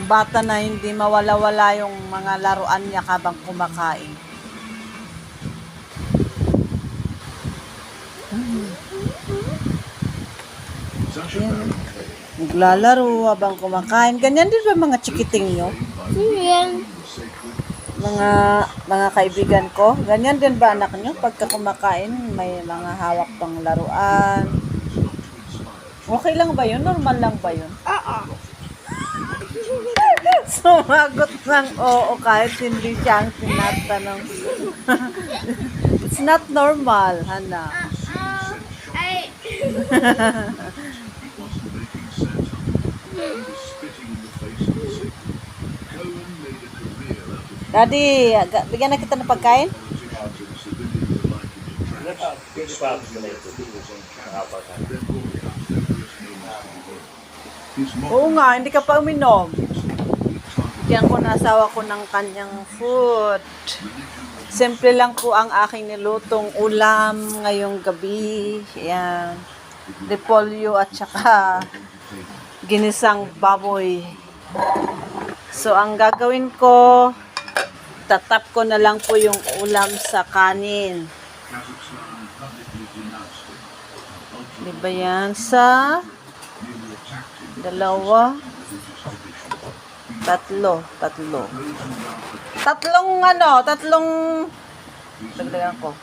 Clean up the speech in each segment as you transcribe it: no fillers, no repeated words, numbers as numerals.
bata na hindi mawala-wala yung mga laruan niya habang kumakain. Yan. Naglalaro habang kumakain. Ganyan din ba mga chikiting nyo? Yan. Mga kaibigan ko, ganyan din ba anak nyo? Pagka kumakain, may mga hawak pang laruan. Okay lang ba yun? Normal lang ba yun? Oo. Sumagot ng oo kahit hindi siya ang tinatanong. It's not normal, Hana. Ay. Daddy, bigyan na kita ng pagkain? Oo nga, hindi ka pa uminom. Bigyan ko na asawa ko ng kanyang food. Simple lang po ang aking nilutong ulam ngayong gabi. Ayan. Repolyo at saka ginisang baboy. So, ang gagawin ko, tatap ko na lang po yung ulam sa kanin. Diba yan? Sa dalawa, tatlo. Tatlong, dagdagan ko.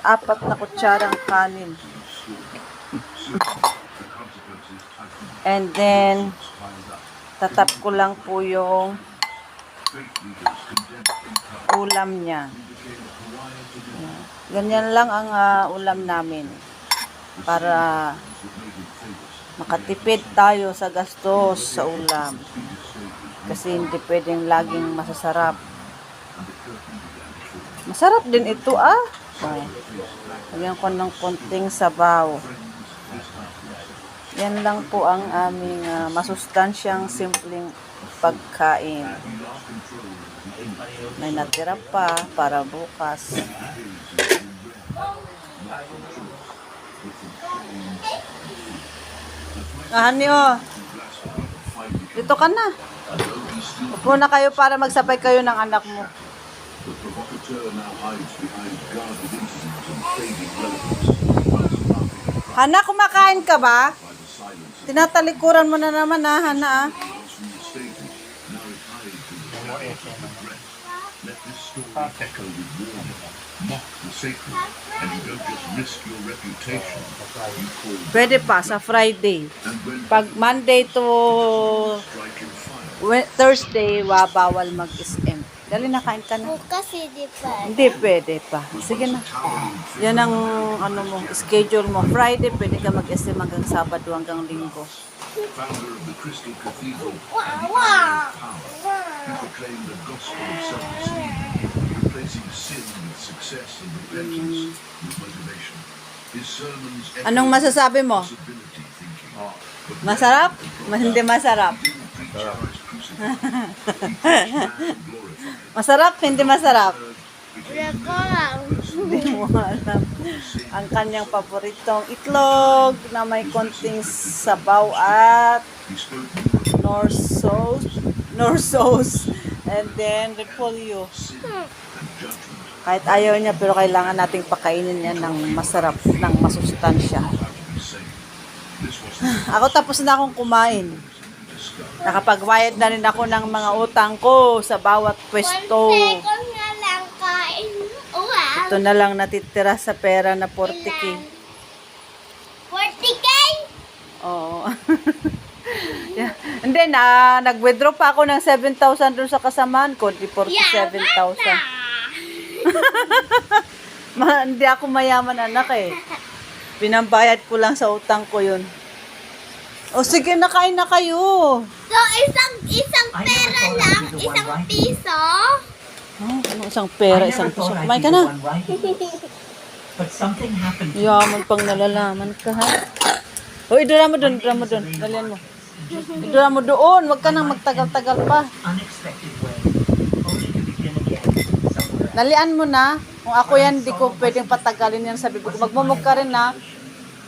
Apat na kutsarang kanin. And then, tatap ko lang po yung ulam niya. Ganyan lang ang ulam namin. Para makatipid tayo sa gastos sa ulam. Kasi hindi pwedeng laging masasarap. Masarap din ito Lagyan ko ng konting sabaw. Yan lang po ang aming masustansyang simpleng pagkain. May natira pa para bukas. Honey, dito ka na. Upo na kayo para magsabay kayo ng anak mo. Hana, kumakain ka ba? Tinatalikuran mo na naman Hana Pwede pa sa Friday. Pag Monday to Thursday, bawal mag-SM. Dali na, kain ka na. Bukas hindi pa. Hindi pwede pa. Sige na. Yan ang schedule mo. Friday, pwede ka mag-SM hanggang Sabado, hanggang Linggo. Founder of the Crystal Cathedral and the Wow! Power, he proclaimed the gospel of self-esteem, replacing sin with success and repentance with motivation. His sermons Anong masasabi mo? possibility thinking. Masarap? Hindi masarap? Masarap? Hindi masarap? Wala ko lang. Hindi mo alam. Ang kanyang paboritong itlog na may konting sabaw at nor sauce and then repolyo. Kahit ayaw niya, pero kailangan nating pakainin niya ng masarap, ng masustansya. Ako tapos na akong kumain. Nakapagbayad na rin ako ng mga utang ko sa bawat pwesto. 1 second na lang kain. Wow! Ito na lang natitira sa pera na 40K. 40K? Oo. Yeah. Hindi nag-withdraw pa ako ng 7,000 doon sa kasamaan ko, di 47,000. Hindi ako mayaman anak Pinambayad ko lang sa utang ko yun. O sige, nakain na kayo. So, isang pera lang? Isang piso? Isang pera, isang piso. Kumain ka na. But something happened. Yaman pang nalalaman ka ha. O, idura mo dun. Dalian mo. Idura mo doon. Huwag ka nang magtagal-tagal pa. Unexpected way, only to begin again somewhere. Dalian mo na. Kung ako yan, di ko pwedeng patagalin yan sa bibig. Magmumug ka rin na.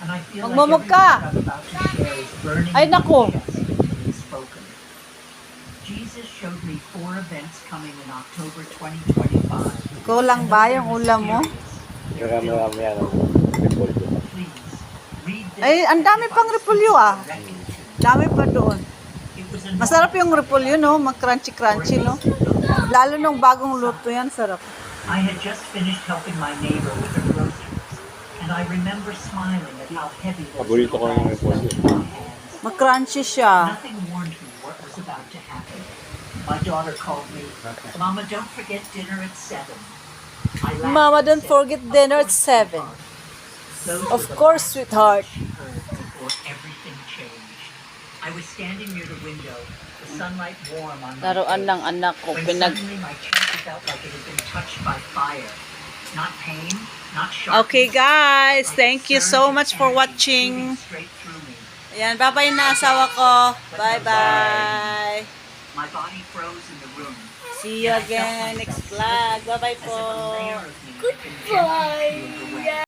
And I feel Magmumug like ka. everything I'm about to share is burning Ay, nako. in the chest, spoken. more events coming in October 2025. Kulang ba yung ulam mo? Marami-rami yan ang repolyo. Please read this. Ay, ang dami pang repolyo ah. Dami pa doon. It was a Masarap yung repolyo, no? Mag-crunchy-crunchy, no? Lalo nung bagong luto yan, sarap. I had just finished helping my neighbor with her groceries, and I remember smiling at how heavy those Paborito ko ng bags repolyo. felt in my hands. Mag-crunchy siya. Nothing warned me what was about to happen. My daughter called me, Mama, don't forget dinner at 7. I laughed Mama, and don't said, forget "Of dinner at course, 7. sweetheart." Those Of were the course, last sweetheart. words she heard before everything changed. I was standing near the window, the sunlight warm on my Laruan face, ng anak ko. when suddenly my chest felt like it had been touched by fire. Not pain, not sharpness. Okay, guys. like a Thank you surge so of much for energy watching. shooting straight through me. Ayan, bye-bye na asawa ko. Bye-bye. My body froze in the room. See you again next vlog. Bye-bye As if po. a layer of me had been gently peeled away.